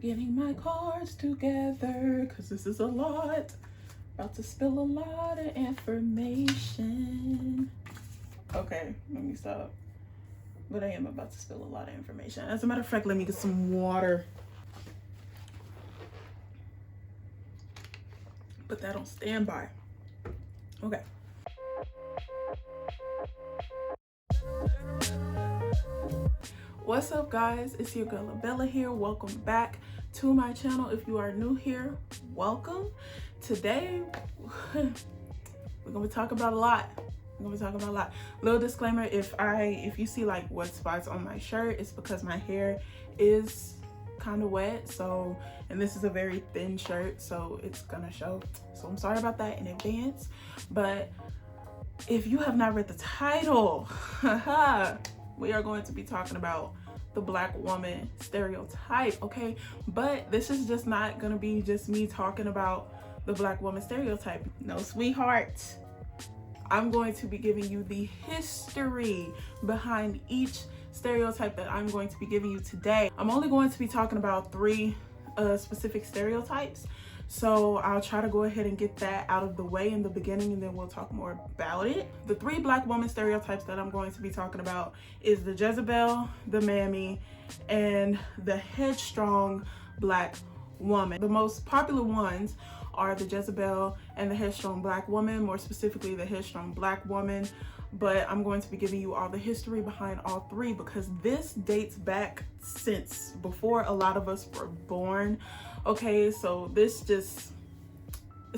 Getting my cards together because this is a lot. About to spill a lot of information. Okay, let me stop. But I am about to spill a lot of information. As a matter of fact, let me get some water. Put that on standby. Okay. What's up, guys? It's your girl Bella here. Welcome back to my channel. If you are new here, welcome. Today we're gonna be talking about a lot. Little disclaimer: if you see like wet spots on my shirt, it's because my hair is kind of wet. So, and this is a very thin shirt, so it's gonna show. So I'm sorry about that in advance. But if you have not read the title, we are going to be talking about the Black woman stereotype, okay? But this is just not gonna be just me talking about the Black woman stereotype. No, sweetheart. I'm going to be giving you the history behind each stereotype that I'm going to be giving you today. I'm only going to be talking about three specific stereotypes. So I'll try to go ahead and get that out of the way in the beginning, and then we'll talk more about it. The three Black woman stereotypes that I'm going to be talking about is the Jezebel, the Mammy, and the headstrong Black woman. The most popular ones are the Jezebel and the headstrong Black woman, more specifically the headstrong Black woman. But I'm going to be giving you all the history behind all three because this dates back since before a lot of us were born. Okay, so it's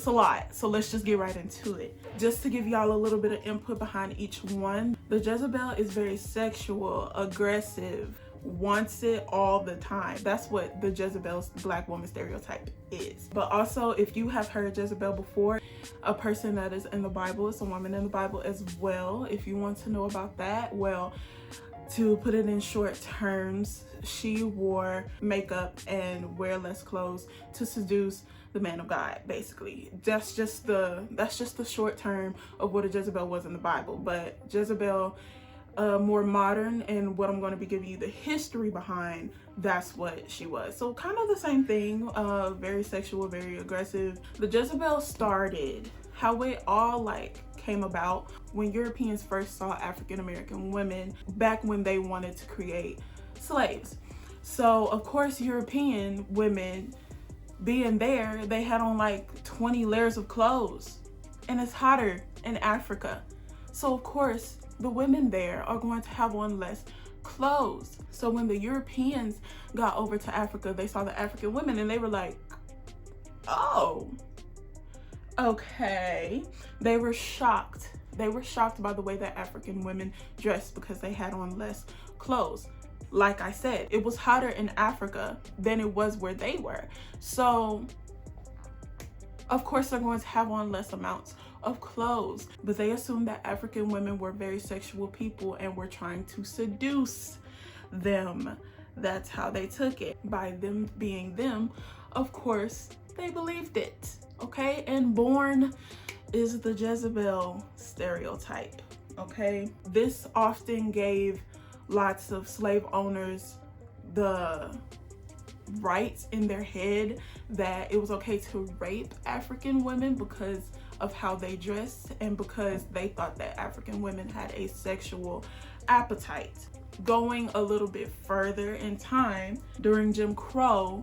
a lot. So let's just get right into it. Just to give y'all a little bit of input behind each one. The Jezebel is very sexual, aggressive, wants it all the time. That's what the Jezebel's Black woman stereotype is. But also, if you have heard Jezebel before, a person that is in the Bible, it's a woman in the Bible as well. If you want to know about that, well, to put it in short terms, she wore makeup and wear less clothes to seduce the man of God, basically. That's just the short term of what a Jezebel was in the Bible. But Jezebel, more modern, and what I'm going to be giving you the history behind, that's what she was. So kind of the same thing, very sexual, very aggressive. The Jezebel started, how it all came about when Europeans first saw African American women back when they wanted to create slaves. So of course, European women being there, they had on like 20 layers of clothes, and it's hotter in Africa. So of course, the women there are going to have on less clothes. So when the Europeans got over to Africa, they saw the African women and they were like, oh, okay. They were shocked. They were shocked by the way that African women dressed because they had on less clothes. Like I said, it was hotter in Africa than it was where they were. So of course they're going to have on less amounts of clothes, but they assumed that African women were very sexual people and were trying to seduce them. That's how they took it. By them being them, of course, they believed it, okay? And born is the Jezebel stereotype, okay? This often gave lots of slave owners the rights in their head that it was okay to rape African women because of how they dressed and because they thought that African women had a sexual appetite. Going a little bit further in time, during Jim Crow,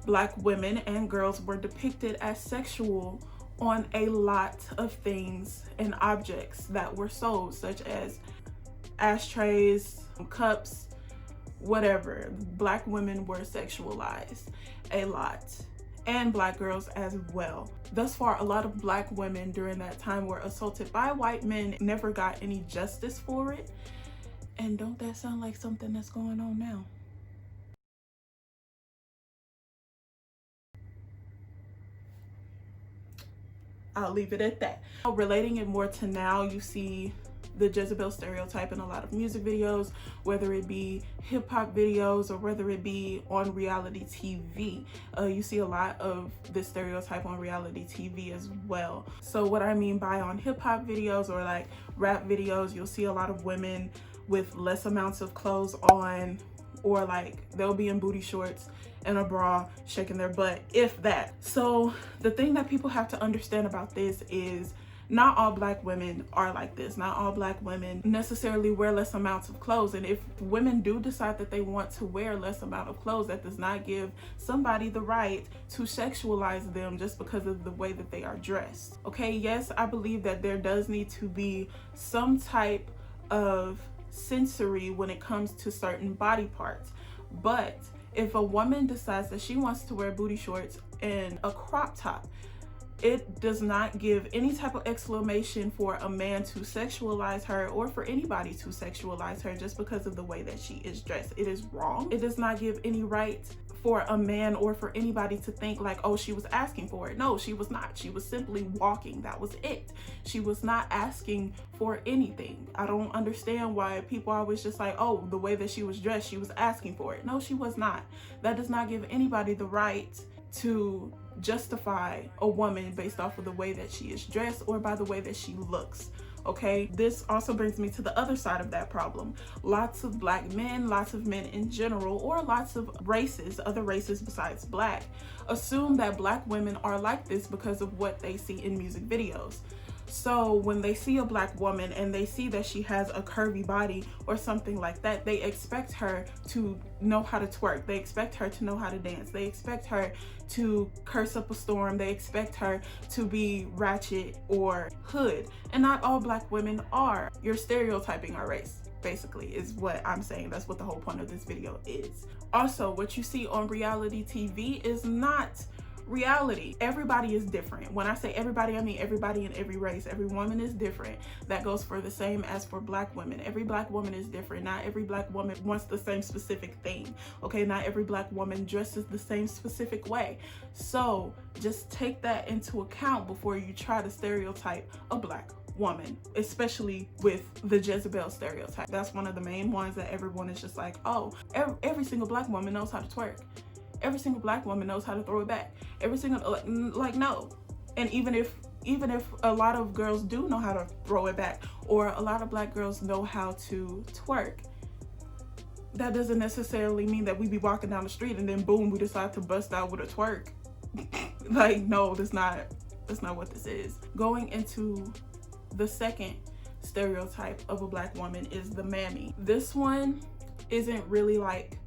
Black women and girls were depicted as sexual on a lot of things and objects that were sold, such as ashtrays, cups, whatever. Black women were sexualized a lot, and Black girls as well. Thus far, a lot of Black women during that time were assaulted by white men, never got any justice for it. And don't that sound like something that's going on now? I'll leave it at that. Relating it more to now, you see the Jezebel stereotype in a lot of music videos, whether it be hip-hop videos or whether it be on reality TV. You see a lot of this stereotype on reality TV as well. So what I mean by on hip-hop videos or like rap videos, you'll see a lot of women with less amounts of clothes on, or like they'll be in booty shorts in a bra shaking their butt, if that. So the thing that people have to understand about this is not all black women are like this. Not all black women necessarily wear less amounts of clothes. And if women do decide that they want to wear less amount of clothes, that does not give somebody the right to sexualize them just because of the way that they are dressed. Okay, yes, I believe that there does need to be some type of sensory when it comes to certain body parts. But if a woman decides that she wants to wear booty shorts and a crop top, it does not give any type of exclamation for a man to sexualize her or for anybody to sexualize her just because of the way that she is dressed. It is wrong. It does not give any right for a man or for anybody to think like, oh, she was asking for it. No, she was not. She was simply walking. That was it. She was not asking for anything. I don't understand why people are always just like, oh, the way that she was dressed, she was asking for it. No, she was not. That does not give anybody the right to justify a woman based off of the way that she is dressed or by the way that she looks. Okay, this also brings me to the other side of that problem. Lots of black men, lots of men in general, or lots of races, other races besides black, assume that black women are like this because of what they see in music videos. So when they see a black woman and they see that she has a curvy body or something like that, they expect her to know how to twerk. They expect her to know how to dance. They expect her to curse up a storm. They expect her to be ratchet or hood. And not all black women are. You're stereotyping our race, basically, is what I'm saying. That's what the whole point of this video is. Also, what you see on reality TV is not reality. Everybody is different. When I say everybody, I mean everybody in every race. Every woman is different. That goes for the same as for black women. Every black woman is different. Not every black woman wants the same specific thing. Okay, not every black woman dresses the same specific way. So just take that into account before you try to stereotype a black woman, especially with the Jezebel stereotype. That's one of the main ones that everyone is just like, oh, every single black woman knows how to twerk. Every single black woman knows how to throw it back. Every single, like no. And even if a lot of girls do know how to throw it back, or a lot of black girls know how to twerk, that doesn't necessarily mean that we be walking down the street and then boom, we decide to bust out with a twerk. Like, no, that's not what this is. Going into the second stereotype of a black woman is the mammy. This one isn't really like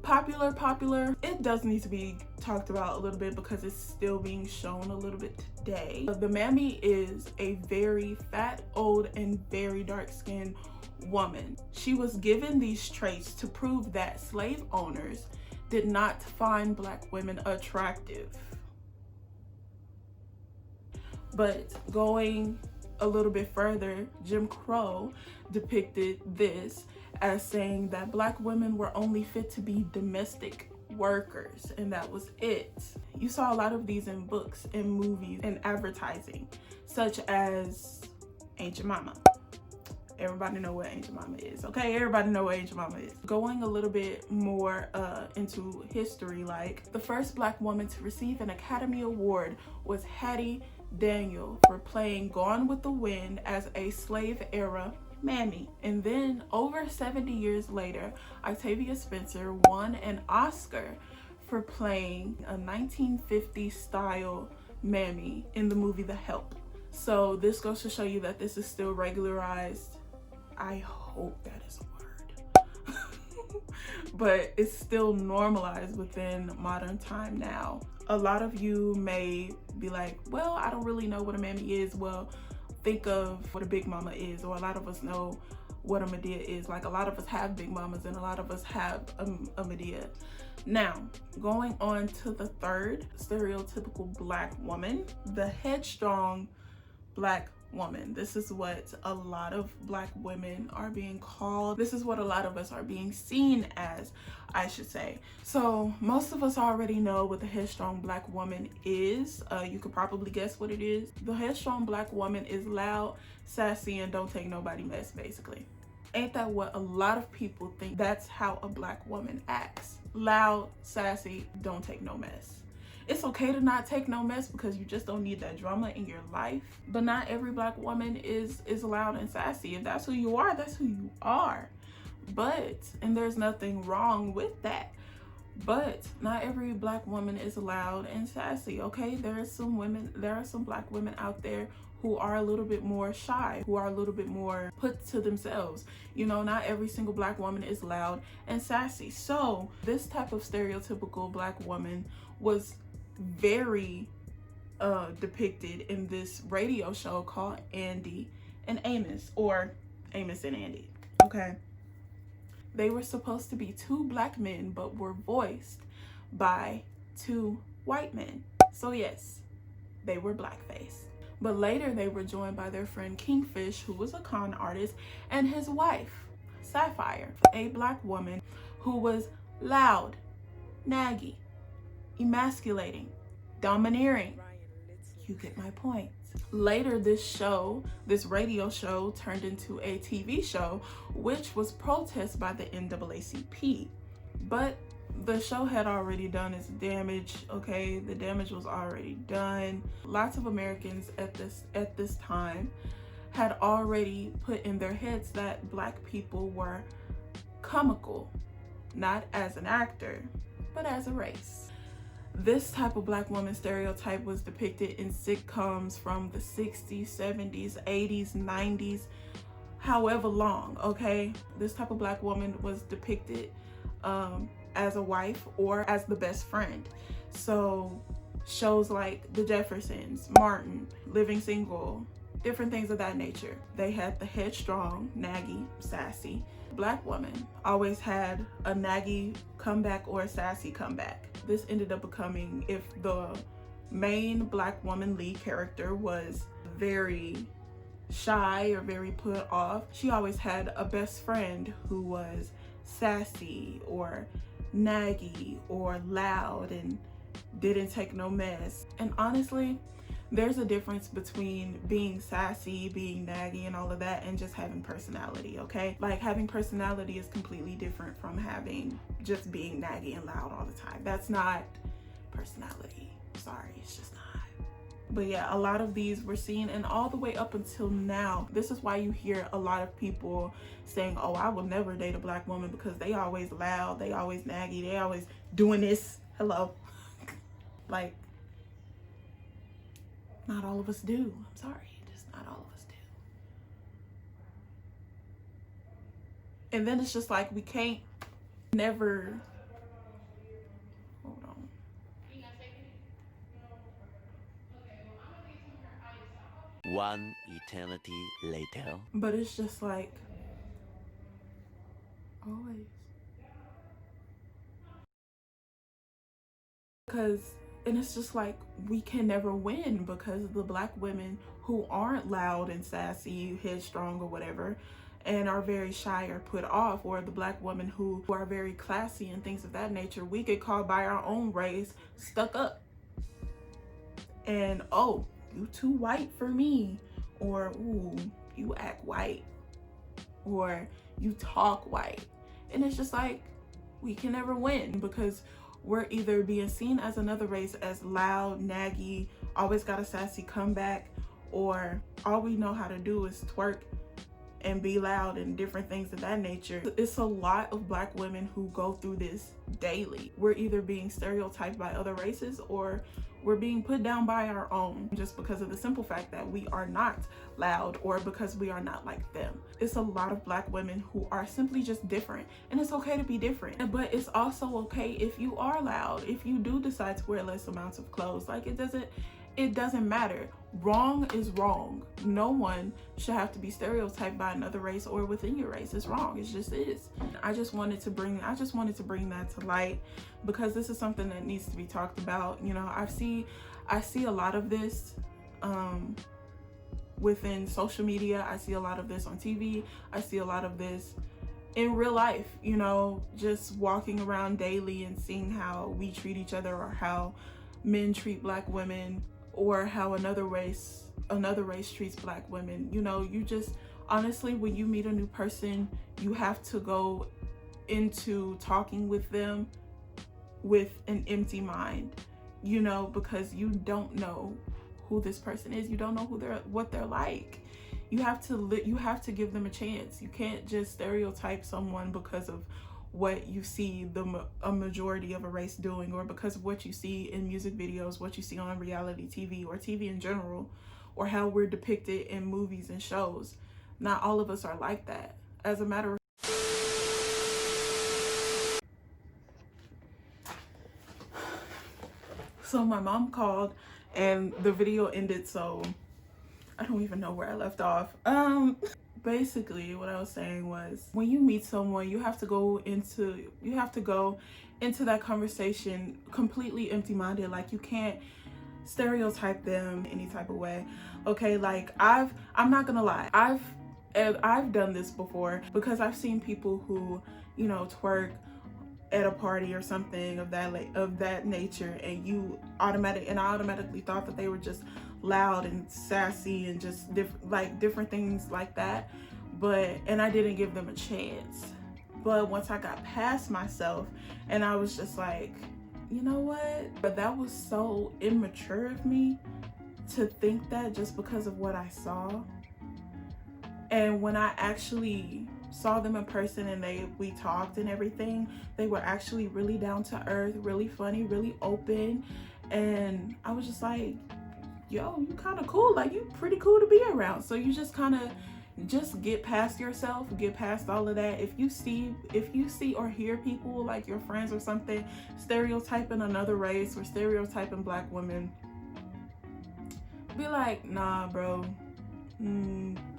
popular. It does need to be talked about a little bit because it's still being shown a little bit today. The mammy is a very fat, old, and very dark-skinned woman. She was given these traits to prove that slave owners did not find black women attractive. But going a little bit further, Jim Crow depicted this as saying that black women were only fit to be domestic workers, and that was it. You saw a lot of these in books, in movies, and advertising, such as Ain't Your Mama. Everybody know what Ain't Your Mama is, okay? Everybody know what Ain't Your Mama is. Going a little bit more into history, like the first black woman to receive an Academy Award was Hattie Daniel for playing Gone with the Wind as a slave era mammy. And then over 70 years later, Octavia Spencer won an Oscar for playing a 1950s style mammy in the movie The Help. So this goes to show you that this is still regularized. I hope that is a word. But it's still normalized within modern time now. A lot of you may be like, well, I don't really know what a mammy is. Well, think of what a big mama is, or a lot of us know what a Medea is. Like, a lot of us have big mamas and a lot of us have a Medea. Now, going on to the third stereotypical black woman, the headstrong black woman. This is what a lot of black women are being called. This is what a lot of us are being seen as, I should say. So most of us already know what the headstrong black woman is. You could probably guess what it is. The headstrong black woman is loud, sassy, and don't take nobody mess, basically. Ain't that what a lot of people think? That's how a black woman acts. Loud, sassy, don't take no mess. It's okay to not take no mess because you just don't need that drama in your life. But not every black woman is loud and sassy. If that's who you are, that's who you are. And there's nothing wrong with that. But not every black woman is loud and sassy, okay? There are some black women out there who are a little bit more shy, who are a little bit more put to themselves. You know, not every single black woman is loud and sassy. So this type of stereotypical black woman was very depicted in this radio show called Andy and Amos, or Amos and Andy, okay? They were supposed to be two black men, but were voiced by two white men. So yes, they were blackface. But later they were joined by their friend Kingfish, who was a con artist, and his wife, Sapphire, a black woman who was loud, naggy, emasculating, domineering. You get my point. Later, this radio show turned into a TV show, which was protested by the NAACP. But the show had already done its damage, okay? The damage was already done. Lots of Americans at this time had already put in their heads that black people were comical, not as an actor, but as a race. This type of black woman stereotype was depicted in sitcoms from the 60s, 70s, 80s, 90s, however long, okay? This type of black woman was depicted as a wife or as the best friend. So shows like The Jeffersons, Martin, Living Single, different things of that nature. They had the headstrong, naggy, sassy black woman. Always had a naggy comeback or a sassy comeback. This ended up becoming, if the main black woman lead character was very shy or very put off, she always had a best friend who was sassy or naggy or loud and didn't take no mess. And honestly, there's a difference between being sassy, being naggy and all of that, and just having personality, okay? Like, having personality is completely different from just being naggy and loud all the time. That's not personality. Sorry, it's just not. But yeah, a lot of these were seen, and all the way up until now, this is why you hear a lot of people saying, oh, I will never date a black woman because they always loud, they always naggy, they always doing this. Hello. Like, not all of us do. I'm sorry, just not all of us do. And then it's just like, we can't never, hold on. One eternity later. But it's just like, always. And it's just like, we can never win because the black women who aren't loud and sassy, headstrong or whatever, and are very shy or put off, or the black women who are very classy and things of that nature, we get called by our own race stuck up. And, oh, you too white for me, or ooh, you act white, or you talk white. And it's just like, we can never win because we're either being seen as another race as loud, naggy, always got a sassy comeback, or all we know how to do is twerk and be loud and different things of that nature. It's a lot of black women who go through this daily. We're either being stereotyped by other races or we're being put down by our own just because of the simple fact that we are not loud or because we are not like them. It's a lot of black women who are simply just different, and it's okay to be different. But it's also okay if you are loud, if you do decide to wear less amounts of clothes. Like, it doesn't matter. Wrong is wrong. No one should have to be stereotyped by another race or within your race. It's wrong. It just is. I just wanted to bring that to light because this is something that needs to be talked about. You know, I see a lot of this within social media. I see a lot of this on TV. I see a lot of this in real life, you know, just walking around daily and seeing how we treat each other or how men treat black women, or how another race treats black women. You know, you just, honestly, when you meet a new person, you have to go into talking with them with an empty mind, you know, because you don't know who this person is. You don't know what they're like. You have to give them a chance. You can't just stereotype someone because of what you see a majority of a race doing, or because of what you see in music videos, what you see on reality TV or TV in general, or how we're depicted in movies and shows. Not all of us are like that. As a matter of so my mom called and the video ended, so I don't even know where I left off. Basically what I was saying was, when you meet someone, you have to go into that conversation completely empty-minded. Like, you can't stereotype them any type of way. Okay, like I'm not gonna lie, I've done this before, because I've seen people who, you know, twerk at a party or something of that nature, and I automatically thought that they were just loud and sassy and just different things like that, and I didn't give them a chance. But once I got past myself, and I was just like, you know what, but that was so immature of me to think that, just because of what I saw. And when I actually saw them in person and we talked and everything, they were actually really down to earth, really funny, really open, and I was just like, yo, you kind of cool, like you pretty cool to be around. So you just kind of just get past yourself, get past all of that. If you see or hear people, like your friends or something, stereotyping another race or stereotyping Black women, be like, nah bro,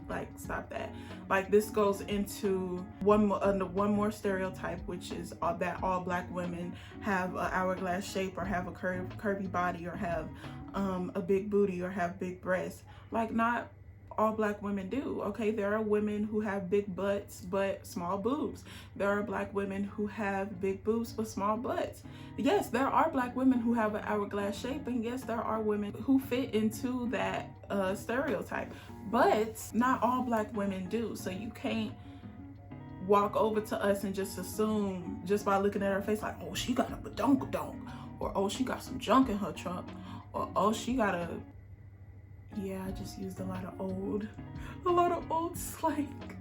like stop that. Like, this goes into one more stereotype, which is that all Black women have an hourglass shape, or have a curvy body, or have a big booty, or have big breasts. Like, not all Black women do. Okay, there are women who have big butts but small boobs. There are Black women who have big boobs but small butts. Yes, there are Black women who have an hourglass shape, and yes, there are women who fit into that stereotype, but not all Black women do. So you can't walk over to us and just assume, just by looking at her face, like, oh, she got a badonkadonk, or oh, she got some junk in her trunk, or oh, she got a, yeah, I just used a lot of old slang.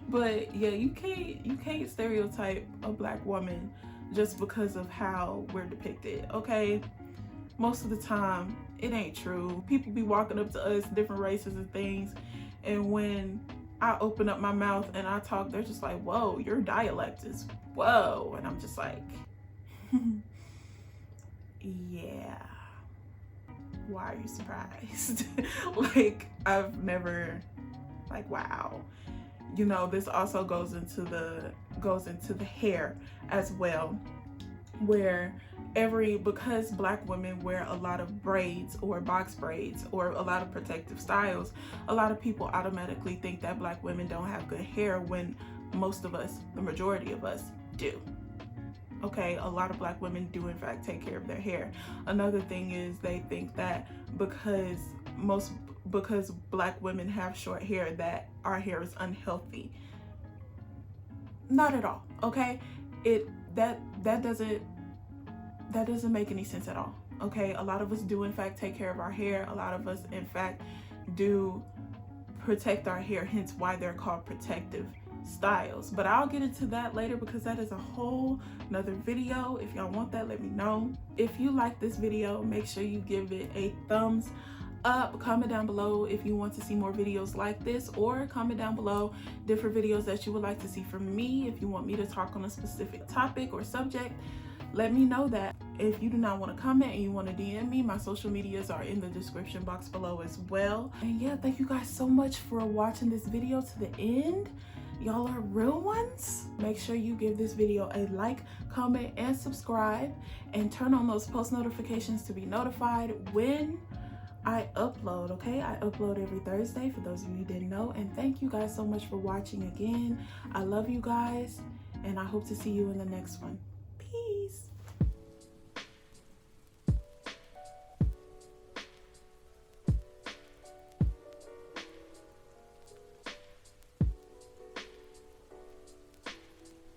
But yeah, you can't stereotype a Black woman just because of how we're depicted, okay? Most of the time, it ain't true. People be walking up to us, different races and things, and when I open up my mouth and I talk, they're just like, whoa, your dialect is whoa. And I'm just like, yeah. Why are you surprised? Like, I've never, like, wow. You know, this also goes into the hair as well, where because Black women wear a lot of braids or box braids or a lot of protective styles, a lot of people automatically think that Black women don't have good hair, when most of us, the majority of us, do. Okay, a lot of Black women do in fact take care of their hair. Another thing is, they think that because Black women have short hair, that our hair is unhealthy. Not at all, okay? That doesn't make any sense at all, okay? A lot of us do in fact take care of our hair. A lot of us in fact do protect our hair, hence why they're called protective styles. But I'll get into that later, because that is a whole nother video. If y'all want that, let me know. If you like this video, make sure you give it a thumbs up. Comment down below if you want to see more videos like this, or comment down below different videos that you would like to see from me. If you want me to talk on a specific topic or subject, let me know that. If you do not want to comment and you want to DM me, my social medias are in the description box below as well. And yeah, thank you guys so much for watching this video to the end. Y'all are real ones. Make sure you give this video a like, comment, and subscribe, and turn on those post notifications to be notified when I upload, okay? I upload every Thursday, for those of you who didn't know. And thank you guys so much for watching again. I love you guys, and I hope to see you in the next one.